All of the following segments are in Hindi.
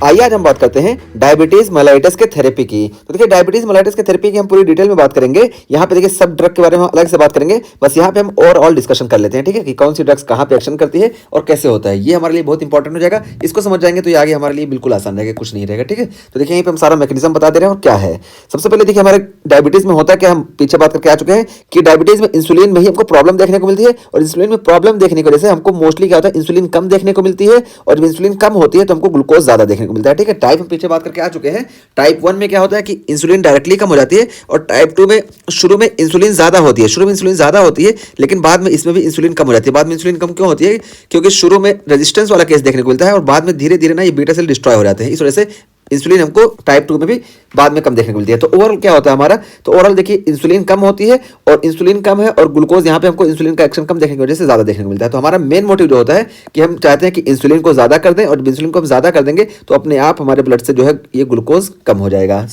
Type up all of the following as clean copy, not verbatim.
आइए आज हम बात करते हैं डायबिटीज मेलाइटस के थेरेपी की। तो देखिए डायबिटीज मेलाइटस के थेरेपी की हम पूरी डिटेल में बात करेंगे। यहाँ पे देखिए सब ड्रग के बारे में अलग से बात करेंगे, बस यहाँ पे हम ओवरऑल डिस्कशन कर लेते हैं, ठीक है, कि कौन सी ड्रग्स कहाँ पे एक्शन करती है और कैसे होता है। ये हमारे लिए बहुत इंपॉर्टेंट हो जाएगा। इसको समझ जाएंगे तो ये आगे हमारे लिए बिल्कुल आसान रहेगा, कुछ नहीं रहेगा, ठीक है। तो देखिए यहीं पे हम सारा मैकेनिज्म बता दे रहे हैं और क्या है। सबसे पहले देखिए हमारे डायबिटीज में होता है क्या, हम पीछे बात करके आ चुके हैं कि डायबिटीज में इंसुलिन में ही हमको प्रॉब्लम देखने को मिलती है और इंसुलिन में प्रॉब्लम देखने की वजह से हमको मोस्टली क्या होता है, इंसुलिन कम देखने को मिलती है और जब इंसुलिन कम होती है तो हमको ग्लूकोज ज्यादा देखने को मिलता है, ठीक है। टाइप हम पीछे बात करके आ चुके हैं। टाइप 1 में क्या होता है कि इंसुलिन डायरेक्टली कम हो जाती है और टाइप 2 में शुरू में इंसुलिन ज्यादा होती है, शुरू में इंसुलिन ज्यादा होती है लेकिन बाद में इसमें भी इंसुलिन कम हो जाती है। बाद में इंसुलिन कम क्यों होती है, क्योंकि शुरू में रेजिस्टेंस वाला केस देखने को मिलता है और बाद में धीरे धीरे ना ये बीटा सेल डिस्ट्रॉय हो जाते हैं। इस वजह से इंसुलिन हमको टाइप 2 में भी बाद में कम देखने को मिलती है। तो ओवरऑल क्या होता है हमारा, तो ओवरऑल देखिए इंसुलिन कम होती है और इंसुलिन कम है और ग्लूकोज यहाँ पे हमको इंसुलिन का एक्शन कम देखने की वजह से ज्यादा देखने को मिलता है। तो हमारा मेन मोटिव जो होता है कि हम चाहते हैं कि इंसुलिन को ज्यादा कर दें और जब इंसुलिन को हम ज्यादा कर देंगे तो अपने आप हमारे ब्लड से जो है ये ग्लूकोज कम हो जाएगा,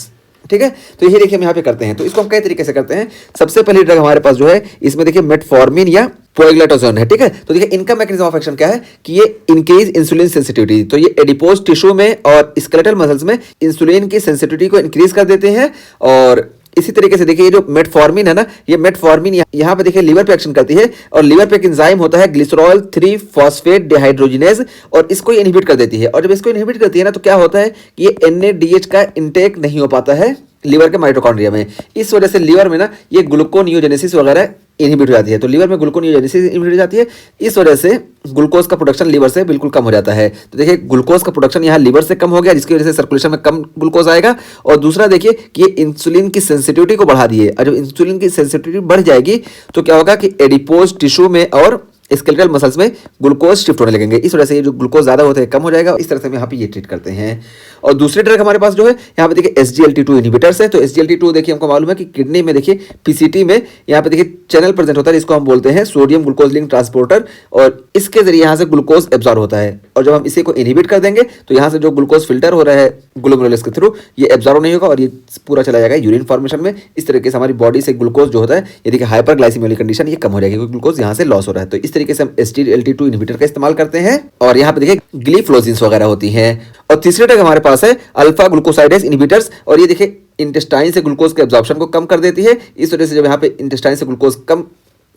ठीक है। तो ये देखिए हम यहाँ पे करते हैं। तो इसको हम कई तरीके से करते हैं। सबसे पहली ड्रग हमारे पास जो है इसमें देखिए मेटफॉर्मिन या पोएग्लेटोजोन है, ठीक है। तो देखिए इनका मैकेनिज्म ऑफ एक्शन क्या है कि ये इंक्रीज इंसुलिन सेंसिटिविटी, तो ये एडिपोज टिश्यू में और स्केलेटल मसल्स में इंसुलिन की सेंसिटिविटी को इंक्रीज कर देते हैं। और इसी तरीके से देखिए ये जो मेटफॉर्मिन है ना, ये मेटफॉर्मिन यहाँ पे देखिए लीवर पे एक्शन करती है और लीवर पे एक एंजाइम होता है ग्लिसरॉल 3 फॉस्फेट डिहाइड्रोजिनेज और इसको ये इनहिबिट कर देती है। और जब इसको इनहिबिट करती है ना तो क्या होता है कि ये NADH का इंटेक नहीं हो पाता है लीवर के माइटोकॉन्ड्रिया में। इस वजह से लीवर में ना ये ग्लूकोनियोजेनेसिस वगैरह इनहिबिट हो जाती है। तो लीवर में ग्लूकोनियोजेनेसिस इनहिबिट हो जाती है, इस वजह से ग्लूकोज का प्रोडक्शन लीवर से बिल्कुल कम हो जाता है। तो देखिए ग्लूकोज का प्रोडक्शन यहाँ लीवर से कम हो गया जिसकी वजह से सर्कुलेशन में कम ग्लूकोज आएगा। और दूसरा देखिए कि ये इंसुलिन की सेंसिटिविटी को बढ़ा दिए और जब इंसुलिन की सेंसिटिविटी बढ़ जाएगी तो क्या होगा कि एडिपोज टिश्यू में और स्केलेटल मसल्स में ग्लूकोज शिफ्ट होने लगेंगे। इस वजह से ये जो ग्लूकोज ज्यादा होते हैं कम हो जाएगा। इस तरह से हम यहाँ पे ये ट्रीट करते हैं। और दूसरी ड्रग हमारे पास जो है यहाँ पे देखिए SGLT2 इनहिबिटर्स है। तो SGLT2 देखिए हमको मालूम है कि किडनी में देखिए PCT में यहाँ पे देखिए चैनल प्रेजेंट होता है, इसको हम बोलते हैं सोडियम ग्लूकोज लिंक ट्रांसपोर्टर और इसके जरिए यहाँ से ग्लूकोज एब्जॉर्ब होता है। और जब हम इसी को इनहिबिट कर देंगे तो यहाँ से जो ग्लूकोज फिल्टर हो रहा है ग्लोमेरुलस के थ्रू ये एब्जॉर्ब नहीं होगा और ये पूरा चला जाएगा यूरिन फॉर्मेशन में। इस तरीके से हमारी बॉडी से ग्लूकोज जो होता है ये देखिए हाइपरग्लाइसीमिया वाली कंडीशन ये कम हो जाएगी क्योंकि ग्लूकोज यहाँ से लॉस हो रहा है। तो इस तरीके से हम SGLT2 इनहिबिटर का इस्तेमाल करते हैं। और यहाँ पे देखिए ग्लिफ्लोजिन्स वगैरह होती हैं। और तीसरी ड्रग हमारे पास है अल्फा ग्लूकोसाइडेज इनहिबिटर्स और ये देखिए इंटेस्टाइन से ग्लूकोज के एब्जॉर्प्शन को कम कर देती है। इस वजह से जब यहाँ पे इंटेस्टाइन से ग्लूकोज कम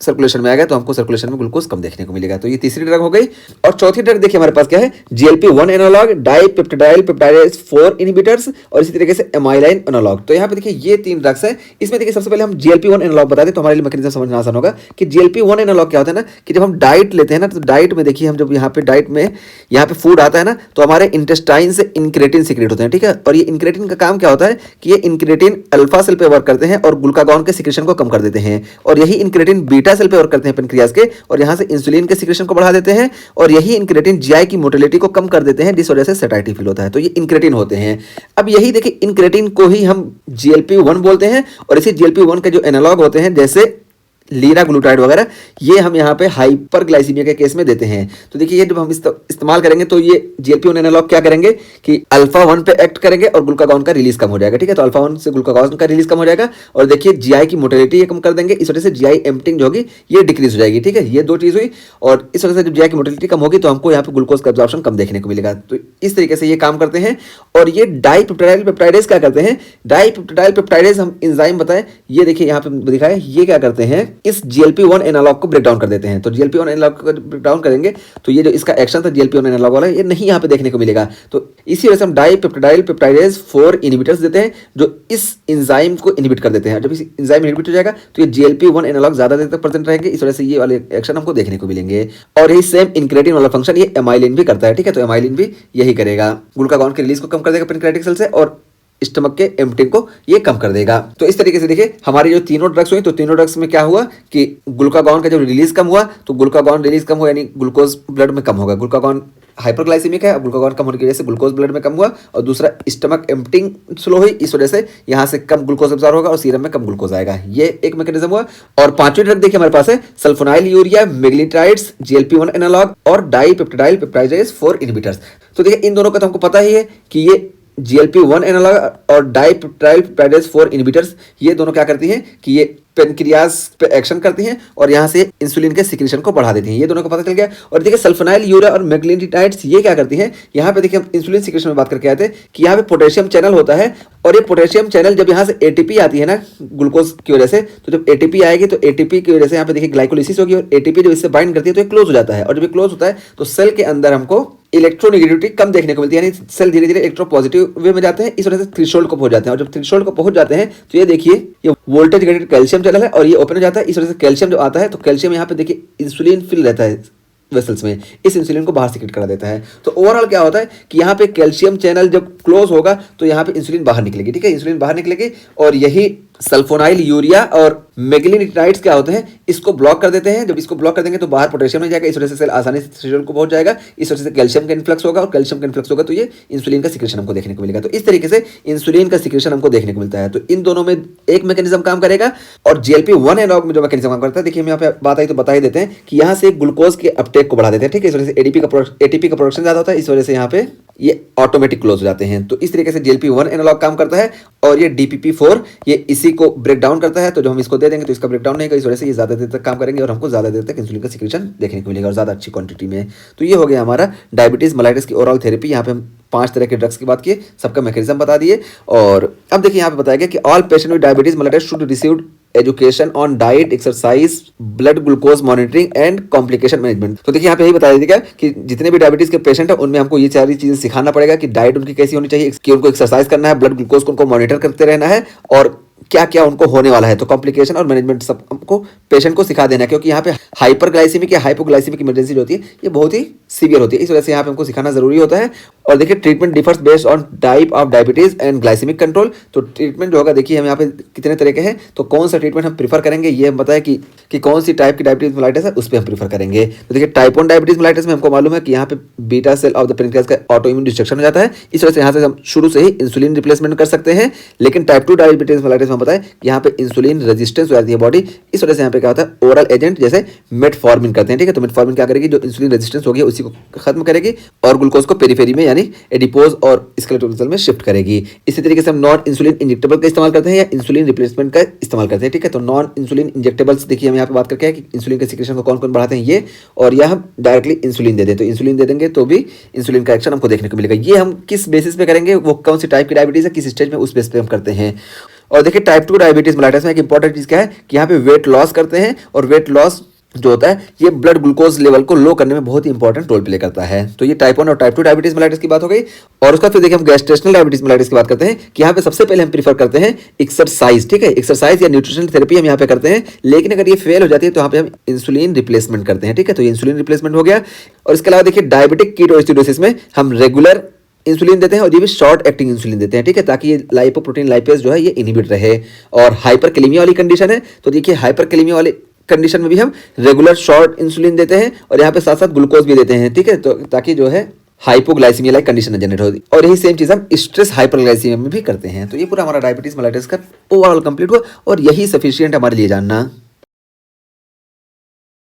सर्कुलेशन में आ गया तो हमको सर्कुलेशन में ग्लूकोज कम देखने को मिलेगा। तो ये तीसरी ड्रग हो गई। और चौथी ड्रग देखिए हमारे पास क्या है, GLP-1 एनालॉग, डाइपेप्टाइल पेप्टाइडेज 4 इनहिबिटर्स और इसी तरीके से एमाइलाइन एनालॉग। तो यहाँ पे देखिए ये 3 ड्रग्स है। इसमें देखिए सबसे पहले हम GLP-1 एनालॉग बता दें तो हमारे लिए मैकेनिज्म समझना आसान होगा कि GLP-1 एनालॉग क्या होता है ना कि जब हम डाइट लेते हैं ना तो डाइट में देखिए हम जब यहाँ पे डाइट में यहाँ पे फूड आता है ना तो हमारे इंटेस्टाइन से इंक्रेटिन सीक्रेट होते हैं, ठीक है। और ये इंक्रेटिन का काम क्या होता है कि ये इंक्रेटिन अल्फा सेल पे वर्क करते हैं और ग्लूकागॉन के सिक्रेशन को कम कर देते हैं और यही इंक्रेटिन बीटा सेल पे वर्क करते हैं पेनक्रियाज के और यहां से इंसुलिन के सिक्रेशन को बढ़ा देते हैं और यही इंक्रेटिन GI की मोटिलिटी को कम कर देते हैं जिस वजह से सैटिस्फाइटी फील होता है। तो ये इंक्रेटिन होते हैं। अब यही देखिए इंक्रेटिन को ही हम GLP-1 बोलते हैं और इसी GLP-1 के जो एनालॉग होते हैं जैसे लीराग्लूटाइड वगैरह ये हम यहाँ पे हाइपरग्लाइसीमिया के केस में देते हैं। तो देखिए ये जब हम इस्तेमाल करेंगे तो ये GLP-1 एनालॉग क्या करेंगे कि अल्फा 1 पे एक्ट करेंगे और ग्लूकागॉन का रिलीज कम हो जाएगा, ठीक है। तो अल्फा 1 से ग्लूकागॉन का रिलीज कम हो जाएगा और देखिए GI की मोटिलिटी ये कम कर देंगे। इस वजह से GI एम्प्टिंग जो होगी ये डिक्रीज हो जाएगी, ठीक है। ये 2 चीज हुई और इस वजह से जब GI की मोटिलिटी कम होगी तो हमको यहाँ पे ग्लूकोज का एब्जॉर्प्शन कम देखने को मिलेगा। तो इस तरीके से ये काम करते हैं। और ये डाइपेप्टाइल पेप्टाइडेज क्या करते हैं, डाइपेप्टाइल पेप्टाइडेज हम एंजाइम बताएं, ये देखिए यहाँ पे दिखा है, ये क्या करते हैं इस GLP-1 एनालॉग को ब्रेक डाउन कर देते हैं। तो GLP-1 एनालॉग को ब्रेक डाउन करेंगे तो ये जो इसका एक्शन था GLP-1 एनालॉग वाला ये नहीं यहाँ पे देखने को मिलेगा। तो इसी वजह से हम डाइपेप्टाइल पेप्टाइडेज 4 इनहिबिटर्स देते हैं जो इस एंजाइम को इनहिबिट कर देते हैं। जब इस एंजाइम इनहिबिट हो जाएगा तो ये GLP-1 एनालॉग ज्यादा देर तक प्रेजेंट रहेंगे, इस वजह से ये वाले एक्शन हमको देखने को मिलेंगे। और यही सेम इंक्रेटिन वाला फंक्शन ये एमाइलिन भी करता है, ठीक है। तो एमाइलिन भी यही करेगा, ग्लूकागॉन के रिलीज को कम कर देगा पेनक्रियाटिक सेल से और स्टमक के एम्प्टिंग को ये कम कर देगा। तो इस तरीके से देखिए हमारी जो तीनों ड्रग्स हुई तो तीनों ड्रग्स में क्या हुआ कि ग्लूकागॉन का जब रिलीज कम हुआ तो ग्लूकागॉन रिलीज कम हुआ यानी ग्लूकोज ब्लड में कम होगा। ग्लूकागॉन हाइपरग्लाइसीमिक है, ग्लूकागॉन कम होने की वजह से ग्लूकोज ब्लड में कम हुआ और दूसरा स्टमक एम्प्टिंग स्लो हुई, इस वजह से यहाँ से कम ग्लूकोज अब्सॉर्ब होगा और सीरम में कम ग्लूकोज आएगा। ये एक मैकेनिज्म हुआ। और पांचवी ड्रग देखिए हमारे पास है सल्फोनाइल यूरिया, मेग्नीट्राइड्स, GLP-1 एनालॉग और डाइपेप्टाइल पेप्टाइडेज 4 इनहिबिटर्स। तो देखिए इन दोनों का तो हमको पता ही है कि ये GLP-1 एनालॉग और डाइपेप्टाइड 4 इनहिबिटर्स, ये दोनों क्या करती हैं कि ये पेनक्रियाज पे एक्शन करती हैं और यहाँ से इंसुलिन के सिक्रीशन को बढ़ा देती हैं। ये दोनों को पता चल गया। और देखिए सल्फोनाइल यूरिया और मैग्नीटिडाइड्स ये क्या करती हैं, यहाँ पे देखिए हम इंसुलिन सिक्रीशन में बात करके आए थे कि यहाँ पे पोटेशियम चैनल होता है और ये पोटेशियम चैनल जब यहाँ से एटीपी आती है ना ग्लूकोज की वजह से, तो जब एटीपी आएगी तो एटीपी की वजह से यहाँ पे देखिए ग्लाइकोलिसिस होगी और एटीपी जब इससे बाइंड करती है तो ये क्लोज हो जाता है। और जब ये क्लोज होता है तो सेल के अंदर हमको इलेक्ट्रोनेगेटिविटी कम देखने को मिलती है, यानी सेल धीरे धीरे इलेक्ट्रोपॉजिटिव वे में जाते हैं। इस वजह से थ्रेशोल्ड को पहुंच जाते हैं और जब थ्रेशोल्ड को पहुंच जाते हैं तो ये देखिए ये वोल्टेज ग्रेडेड कैल्शियम चैनल है और ये ओपन हो जाता है। इस वजह से कैल्शियम जो आता है तो कैल्शियम यहाँ पे देखिए इंसुलिन फिल रहता है वेसल्स में, इस इंसुलिन को बाहर सीक्रेट करा देता है। तो ओवरऑल क्या होता है कि यहाँ पे कैल्शियम चैनल जब क्लोज होगा तो यहाँ पे इंसुलिन बाहर निकलेगी, ठीक है, इंसुलिन बाहर निकलेगी और यही सल्फोनाइल यूरिया और मैग्नीटिडाइड्स क्या होते हैं, इसको ब्लॉक कर देते हैं। जब इसको ब्लॉक कर देंगे तो बाहर पोटेशियम नहीं जाएगा, इस वजह से सेल आसानी से थ्रेशोल्ड को पहुंच जाएगा। इस वजह से कैल्शियम का इन्फ्लक्स होगा और कैल्शियम का इन्फ्लक्स होगा तो ये इंसुलिन का सिक्रेशन हमको देखने को मिलेगा। तो इस तरीके से इंसुलिन का सिक्रेशन हमको देखने को मिलता है। तो इन दोनों में एक मैकेनिज्म काम करेगा और GLP-1 एनालॉग में जो मैकेनिज्म काम करता है, देखिए हम यहाँ पे बात आई तो बता ही देते हैं कि यहाँ से ग्लूकोज के अपटेक को बढ़ा देते हैं, ठीक है, इस वजह से एटीपी का प्रोडक्शन ज्यादा होता है, इस वजह से यहाँ पे ये ऑटोमेटिक क्लोज हो जाते हैं। तो इस तरीके से GLP-1 एनालॉग काम करता है और ये DPP-4 ये इसी को ब्रेक डाउन करता है। तो जब हम इसको दे देंगे तो इसका ब्रेक डाउन नहीं होगा, इस वजह से ये ज्यादा देर तक काम करेंगे और हमको ज्यादा देर तक इंसुलिन का सिक्रेशन देखने को मिलेगा और ज्यादा अच्छी क्वांटिटी में। तो ये हो गया हमारा डायबिटीज मेलाइटिस की ओरल थेरेपी। यहाँ पे हम 5 तरह के ड्रग्स की बात किए, सबका मैकेनिज्म बता दिए। और अब देखिए यहाँ पे बताया गया कि all patient with diabetes mellitus should receive education on diet, exercise, blood glucose monitoring and complication management. तो देखिए यहाँ पे यही बताया गया कि जितने भी डायबिटीज के पेशेंट है उनमें हमको ये सारी चीजें सिखाना पड़ेगा कि डाइट उनकी कैसी होनी चाहिए, कि उनको एक्सरसाइज करना है, ब्लड ग्लूकोज को उनको मॉनिटर करते रहना है और क्या क्या उनको होने वाला है। तो कॉम्प्लिकेशन और मैनेजमेंट सब हमको पेशेंट को सिखा देना है, क्योंकि यहाँ पे हाइपरग्लाइसीमिक या हाइपोग्लाइसीमिक इमरजेंसी जो होती है ये बहुत ही सीवियर होती है, इस वजह से यहाँ पे हमको सिखाना जरूरी होता है। और देखिए treatment differs based on type of diabetes and glycaemic control. तो ट्रीटमेंट जो होगा देखिए हम यहाँ पे कितने तरह के हैं, तो कौन सा ट्रीटमेंट हम प्रीफर करेंगे ये हम बताया कि कौन सी टाइप की डायबिटीज मेलाइटिस है उस पर हम प्रीफर करेंगे। तो देखिए टाइप 1 डायबिटीज मेलाइटिस में हमको मालूम है कि यहाँ पे beta cell of the pancreas का ऑटो इम्यून डिस्ट्रक्शन हो जाता है, इस वजह से यहाँ से हम शुरू से ही इंसुलिन रिप्लेसमेंट कर सकते हैं। लेकिन टाइप 2 डायबिटीज मेलाइटिस में हम बताएं कि यहाँ पे इंसुलिन रेजिस्टेंस हो जाती है बॉडी, इस वजह से यहाँ पे क्या होता है ओरल एजेंट जैसे मेटफॉर्मिन करते हैं, ठीक है। तो मेटफॉर्मिन क्या करेगी, जो इंसुलिन रेजिस्टेंस होगी उसी को खत्म करेगी और ग्लूकोज को पेरिफेरी में यानी एडिपोज और स्केलेटल मसल में शिफ्ट करेगी। इसी तरीके से हम नॉन इंसुलिन इंजेक्टेबल का इस्तेमाल करते हैं या इंसुलिन रिप्लेसमेंट का इस्तेमाल करते हैं, ठीक है। तो नॉन इंसुलिन इंजेक्टेबल्स देखिए हम यहाँ पे बात करके कि इंसुलिन के सिक्रेशन को कौन कौन बढ़ाते हैं ये, और या हम डायरेक्टली इंसुलिन दे दें। तो इंसुलिन दे देंगे तो भी इंसुलिन का एक्शन हमको देखने को मिलेगा। ये हम किस बेसिस पे करेंगे, वो कौन सी टाइप की डायबिटीज है, किस स्टेज में, उस बेस पे हम करते हैं। और देखिए टाइप 2 डायबिटीज मेलाइटिस में एक इंपॉर्टेंट चीज क्या है कि यहाँ पे वेट लॉस करते हैं और वेट लॉस जो होता है ये ब्लड ग्लूकोज लेवल को लो करने में बहुत ही इंपॉर्टेंट रोल प्ले करता है। तो ये टाइप 1 और टाइप 2 डायबिटीज मेलाइटिस की बात हो गई। और उसका फिर देखिए हम गैस्ट्रेशनल डायबिटीज मेलाइटिस की बात करते हैं कि यहाँ पे सबसे पहले हम प्रीफर करते हैं एक्सरसाइज, ठीक है, एक्सरसाइज या न्यूट्रिशनल थेरेपी हम यहाँ पे करते हैं। लेकिन अगर ये फेल हो जाती है तो यहाँ पे हम इंसुलिन रिप्लेसमेंट करते हैं, ठीक है। तो ये इंसुलिन रिप्लेसमेंट हो गया। और इसके अलावा देखिए डायबिटिक कीटोएसिडोसिस में हम रेगुलर इंसुलिन देते हैं और ये भी शॉर्ट एक्टिंग इंसुलिन देते हैं, ठीक है, ताकि ये लाइपोप्रोटीन लाइपेज जो है ये इनहिबिट रहे। और हाइपरकैलेमिया वाली कंडीशन है तो देखिए हाइपरकैलेमिया वाले कंडीशन में भी हम रेगुलर शॉर्ट इंसुलिन देते हैं और यहाँ पे साथ साथ ग्लूकोज भी देते हैं, ठीक है, तो ताकि जो है हाइपोग्लाइसीमिया लाइक कंडीशन जनरेट होती। और यही सेम चीज हम स्ट्रेस हाइपरग्लाइसीमिया में भी करते हैं। तो ये पूरा हमारा डायबिटीज मेलाइटिस का ओवरऑल कंप्लीट हुआ और यही सफिशिएंट हमारे लिए जानना।